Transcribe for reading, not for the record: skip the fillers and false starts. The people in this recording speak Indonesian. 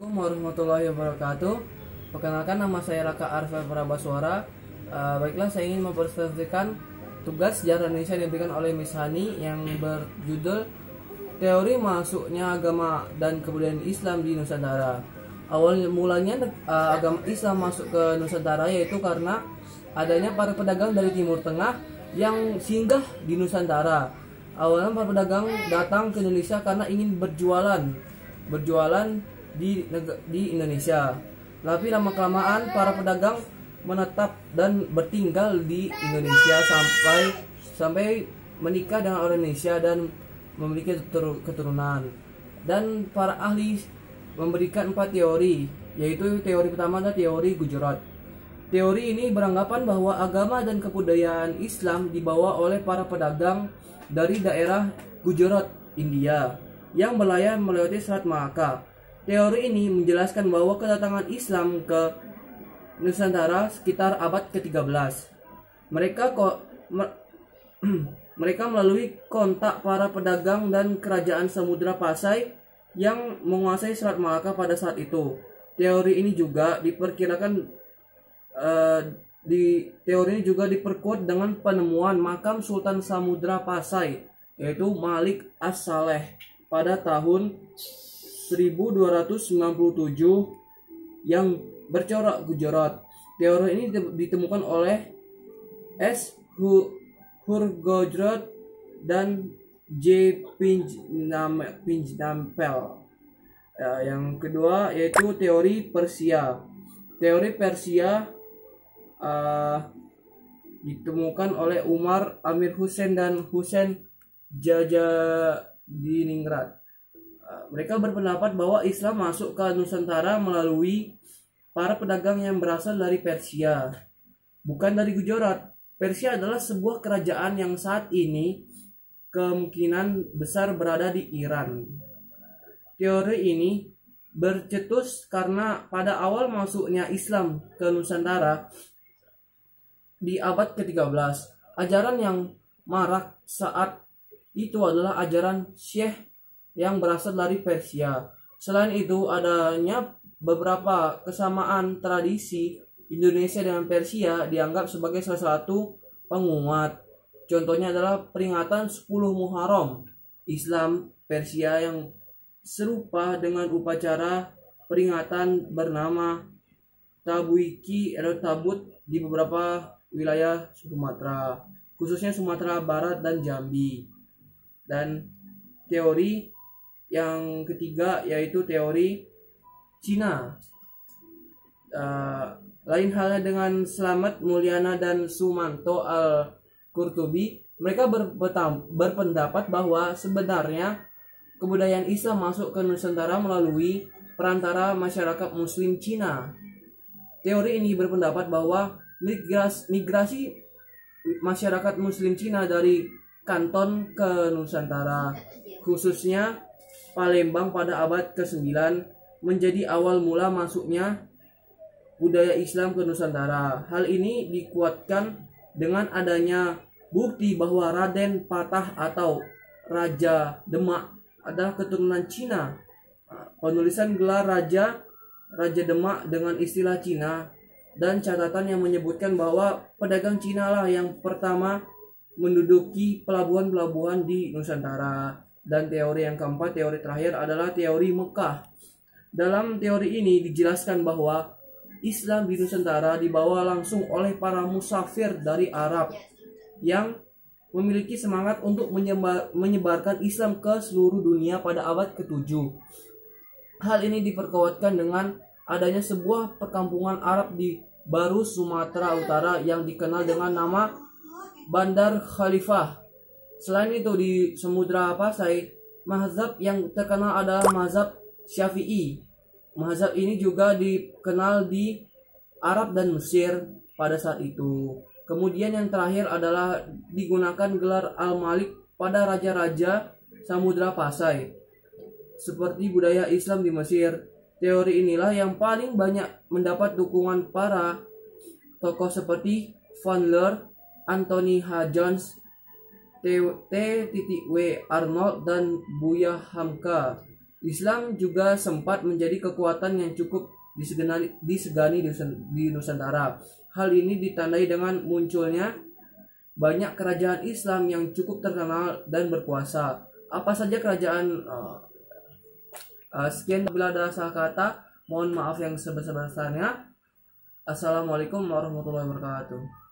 Assalamualaikum warahmatullahi wabarakatuh. Perkenalkan, nama saya Raka Arfa Prabaswara. Baiklah, saya ingin mempresentasikan tugas sejarah Indonesia yang diberikan oleh Miss Hani yang berjudul Teori Masuknya Agama dan Kebudayaan Islam di Nusantara. Awal mulanya agama Islam masuk ke Nusantara yaitu karena adanya para pedagang dari Timur Tengah yang singgah di Nusantara. Awalnya para pedagang datang ke Indonesia karena ingin berjualan di Indonesia. Tapi lama kelamaan para pedagang menetap dan bertinggal di Indonesia sampai menikah dengan orang Indonesia dan memiliki keturunan. Dan para ahli memberikan 4 teori, yaitu teori pertama adalah teori Gujarat. Teori ini beranggapan bahwa agama dan kebudayaan Islam dibawa oleh para pedagang dari daerah Gujarat, India, yang berlayar melewati Selat Malaka. Teori ini menjelaskan bahwa kedatangan Islam ke Nusantara sekitar abad ke-13. Mereka melalui kontak para pedagang dan kerajaan Samudra Pasai yang menguasai Selat Malaka pada saat itu. Teori ini juga diperkuat dengan penemuan makam Sultan Samudra Pasai, yaitu Malik As-Saleh pada tahun 1297 yang bercorak Gujarat. Teori ini ditemukan oleh S. Hurgojrat dan J. Pinjnampel. Yang kedua yaitu teori Persia. Teori Persia ditemukan oleh Umar Amir Hussein dan Hussein Jajadiningrat. Mereka berpendapat bahwa Islam masuk ke Nusantara melalui para pedagang yang berasal dari Persia, bukan dari Gujarat. Persia adalah sebuah kerajaan yang saat ini kemungkinan besar berada di Iran. Teori ini bercetus karena pada awal masuknya Islam ke Nusantara di abad ke-13, ajaran yang marak saat itu adalah ajaran Syekh yang berasal dari Persia. Selain itu, adanya beberapa kesamaan tradisi Indonesia dengan Persia dianggap sebagai salah satu penguat. Contohnya adalah peringatan 10 Muharram Islam Persia yang serupa dengan upacara peringatan bernama Tabuiki atau Tabut di beberapa wilayah Sumatera, khususnya Sumatera Barat dan Jambi. Dan teori yang ketiga yaitu teori Cina. Lain halnya dengan Slamet Mulyana dan Sumanto Al-Qurtubi, mereka berpendapat bahwa sebenarnya kebudayaan Islam masuk ke Nusantara melalui perantara masyarakat Muslim Cina. Teori ini berpendapat bahwa migrasi masyarakat Muslim Cina dari Kanton ke Nusantara, khususnya Palembang pada abad ke-9, menjadi awal mula masuknya budaya Islam ke Nusantara. Hal ini dikuatkan dengan adanya bukti bahwa Raden Patah atau Raja Demak adalah keturunan Cina. Penulisan gelar Raja Demak dengan istilah Cina dan catatan yang menyebutkan bahwa pedagang Cina lah yang pertama menduduki pelabuhan-pelabuhan di Nusantara. Dan teori yang keempat, teori terakhir adalah teori Mekah. Dalam teori ini dijelaskan bahwa Islam di Nusantara dibawa langsung oleh para musafir dari Arab yang memiliki semangat untuk menyebarkan Islam ke seluruh dunia pada abad ke-7. Hal ini diperkuatkan dengan adanya sebuah perkampungan Arab di Baru, Sumatera Utara yang dikenal dengan nama Bandar Khalifah. Selain itu di Samudra Pasai, mazhab yang terkenal adalah mazhab Syafi'i. Mazhab ini juga dikenal di Arab dan Mesir pada saat itu. Kemudian yang terakhir adalah digunakan gelar Al-Malik pada raja-raja Samudra Pasai, seperti budaya Islam di Mesir. Teori inilah yang paling banyak mendapat dukungan para tokoh seperti Van Leer, Anthony H. Jones, T.W. Arnold, dan Buya Hamka. Islam juga sempat menjadi kekuatan yang cukup disegani di Nusantara. Hal ini ditandai dengan munculnya banyak kerajaan Islam yang cukup terkenal dan berkuasa. Apa saja kerajaan sekian, bila ada salah kata mohon maaf yang sebesar-besarnya. Assalamualaikum warahmatullahi wabarakatuh.